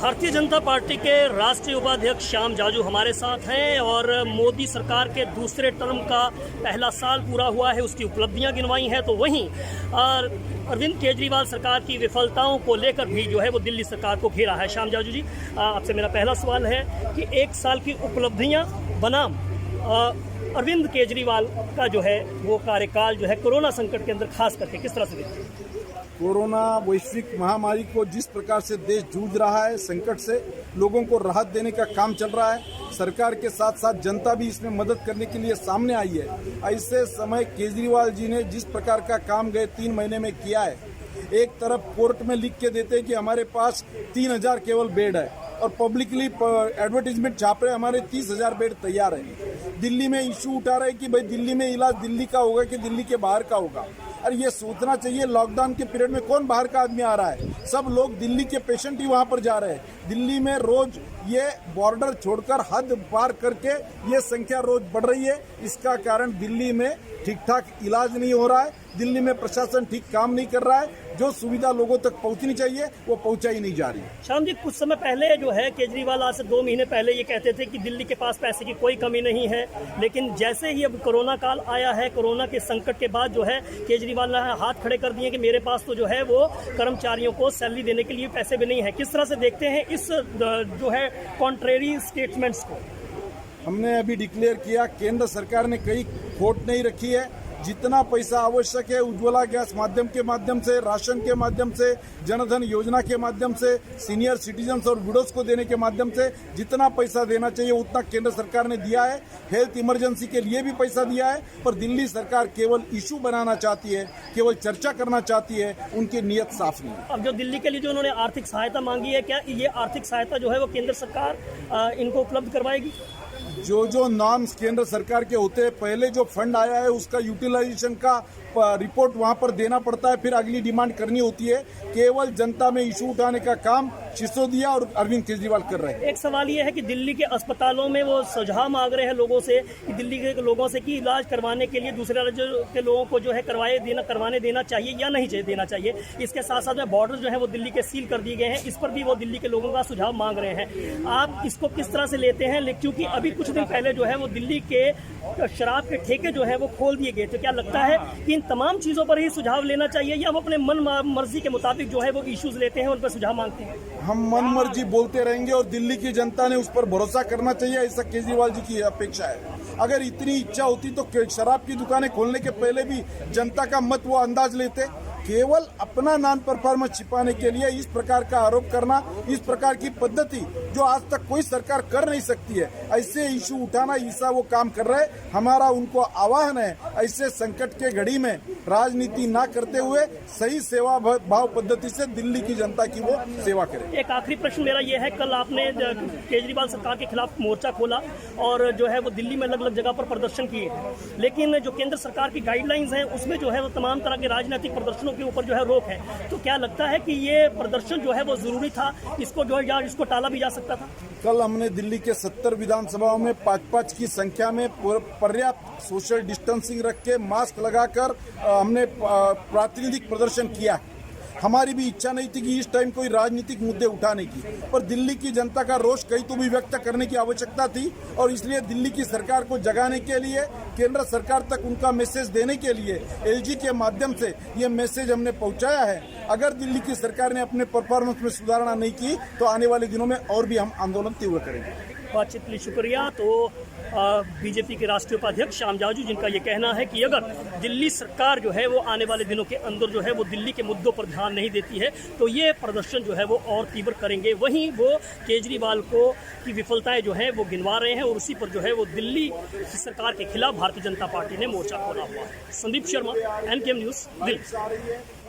Bharatiya Janata party के राष्ट्रीय उपाध्यक्ष श्याम जाजू हमारे साथ हैं और मोदी सरकार के दूसरे टर्म का पहला साल पूरा हुआ है, उसकी उपलब्धियां गिनवाई हैं। तो वहीं अरविंद केजरीवाल सरकार की विफलताओं को लेकर भी जो है वो दिल्ली सरकार को घेरा है। श्याम जाजू जी, आपसे मेरा पहला सवाल है कि एक साल की उपलब्धियां बनाम अरविंद केजरीवाल का जो है वो कार्यकाल जो है कोरोना संकट के अंदर खास करके किस तरह से देखते हैं? कोरोना वैश्विक महामारी को जिस प्रकार से देश जूझ रहा है, संकट से लोगों को राहत देने का काम चल रहा है। सरकार के साथ साथ जनता भी इसमें मदद करने के लिए सामने आई है। ऐसे समय केजरीवाल जी ने जिस प्रकार का काम गए 3 महीने में किया है, एक तरफ कोर्ट में लिख के देते हैं कि हमारे पास 3000 केवल बेड है और पब्लिकली एडवर्टीजमेंट छाप रहे हमारे 30,000 बेड तैयार है। दिल्ली में इशू उठा रहे कि भाई दिल्ली में इलाज दिल्ली का होगा कि दिल्ली के बाहर का होगा। अरे ये सोचना चाहिए, लॉकडाउन के पीरियड में कौन बाहर का आदमी आ रहा है? सब लोग दिल्ली के पेशेंट ही वहां पर जा रहे हैं। दिल्ली में रोज ये बॉर्डर छोड़कर हद पार करके ये संख्या रोज बढ़ रही है। इसका कारण दिल्ली में ठीक ठाक इलाज नहीं हो रहा है, दिल्ली में प्रशासन ठीक काम नहीं कर रहा है। जो सुविधा लोगों तक पहुंचनी चाहिए वो पहुंचाई नहीं जा रही। श्याम जी, कुछ समय पहले जो है केजरीवाल आज से 2 महीने पहले ये कहते थे कि दिल्ली के पास पैसे की कोई कमी नहीं है, लेकिन जैसे ही अब कोरोना काल आया है, कोरोना के संकट के बाद जो है केजरीवाल ने हाथ खड़े कर दिए कि मेरे पास तो जो है वो कर्मचारियों को सैलरी देने के लिए पैसे भी नहीं है। किस तरह से देखते हैं इस जो है कॉन्ट्रेरी स्टेटमेंट्स को? हमने अभी डिक्लेयर किया, केंद्र सरकार ने कहीं खोट नहीं रखी है। जितना पैसा आवश्यक है उज्ज्वला गैस के माध्यम से, राशन के माध्यम से, जनधन योजना के माध्यम से, सीनियर सिटीजन्स और विडोज को देने के माध्यम से जितना पैसा देना चाहिए उतना केंद्र सरकार ने दिया है। हेल्थ इमरजेंसी के लिए भी पैसा दिया है, पर दिल्ली सरकार केवल इशू बनाना चाहती है, केवल चर्चा करना चाहती है, उनकी नीयत साफ नहीं है। अब जो दिल्ली के लिए जो उन्होंने आर्थिक सहायता मांगी है, क्या ये आर्थिक सहायता जो है वो केंद्र सरकार इनको उपलब्ध करवाएगी? जो नॉर्म्स केंद्र सरकार के होते हैं, पहले जो फंड आया है उसका यूटिलाइजेशन का रिपोर्ट वहां पर देना पड़ता है, फिर अगली डिमांड करनी होती है। केवल जनता में इशू उठाने का काम सिसोदिया और अरविंद केजरीवाल कर रहे हैं। एक सवाल ये है कि दिल्ली के अस्पतालों में वो सुझाव मांग रहे हैं लोगों से कि दिल्ली के लोगों से कि इलाज करवाने के लिए दूसरे राज्यों के लोगों को जो है करवाने देना चाहिए या नहीं देना चाहिए। इसके साथ साथ में बॉर्डर जो है वो दिल्ली के सील कर दिए गए हैं, इस पर भी वो दिल्ली के लोगों का सुझाव मांग रहे हैं। आप इसको किस तरह से लेते हैं? क्योंकि अभी कुछ दिन पहले जो है वो दिल्ली के शराब के ठेके जो है वो खोल दिए गए। तो क्या लगता है कि इन तमाम चीजों पर ही सुझाव लेना चाहिए या वो अपने मन मर्जी के मुताबिक जो है वो इश्यूज लेते हैं, उन पर सुझाव मांगते हैं? हम मन मर्जी बोलते रहेंगे और दिल्ली की जनता ने उस पर भरोसा करना चाहिए, ऐसा केजरीवाल जी की अपेक्षा है। अगर इतनी इच्छा होती तो शराब की दुकानें खोलने के पहले भी जनता का मत वो अंदाज लेते। केवल अपना नॉन परफॉर्मेंस छिपाने के लिए इस प्रकार का आरोप करना, इस प्रकार की पद्धति जो आज तक कोई सरकार कर नहीं सकती है, ऐसे इशू उठाना, ऐसा वो काम कर रहे हैं। हमारा उनको आह्वान है, ऐसे संकट के घड़ी में राजनीति ना करते हुए सही सेवा भाव पद्धति से दिल्ली की जनता की वो सेवा करें। एक आखिरी प्रश्न मेरा ये है, कल आपने केजरीवाल सरकार के खिलाफ मोर्चा खोला और जो है वो दिल्ली में अलग अलग जगह पर प्रदर्शन किए, लेकिन जो केंद्र सरकार की गाइडलाइंस हैं उसमें जो है वो तमाम तरह के राजनीतिक प्रदर्शनों के ऊपर जो है रोक है। तो क्या लगता है कि ये प्रदर्शन जो है वो जरूरी था, इसको जो है या इसको टाला भी जा सकता था? कल हमने दिल्ली के 70 विधानसभाओं में 5-5 की संख्या में पर्याप्त सोशल डिस्टेंसिंग रख के मास्क लगाकर हमने प्रातिनिधिक प्रदर्शन किया। हमारी भी इच्छा नहीं थी कि इस टाइम कोई राजनीतिक मुद्दे उठाने की, पर दिल्ली की जनता का रोष कहीं तो भी व्यक्त करने की आवश्यकता थी और इसलिए दिल्ली की सरकार को जगाने के लिए, केंद्र सरकार तक उनका मैसेज देने के लिए एलजी के माध्यम से ये मैसेज हमने पहुंचाया है। अगर दिल्ली की सरकार ने अपने परफॉर्मेंस में सुधारणा नहीं की तो आने वाले दिनों में और भी हम आंदोलन तीव्र करेंगे। बातचीत के लिए शुक्रिया। तो बीजेपी के राष्ट्रीय उपाध्यक्ष श्याम जाजू, जिनका ये कहना है कि अगर दिल्ली सरकार जो है वो आने वाले दिनों के अंदर जो है वो दिल्ली के मुद्दों पर ध्यान नहीं देती है तो ये प्रदर्शन जो है वो और तीव्र करेंगे। वहीं वो केजरीवाल को की विफलताएं जो है वो गिनवा रहे हैं और उसी पर जो है वो दिल्ली सरकार के खिलाफ भारतीय जनता पार्टी ने मोर्चा खोला हुआ है। Sandeep Sharma, NKM news, Delhi.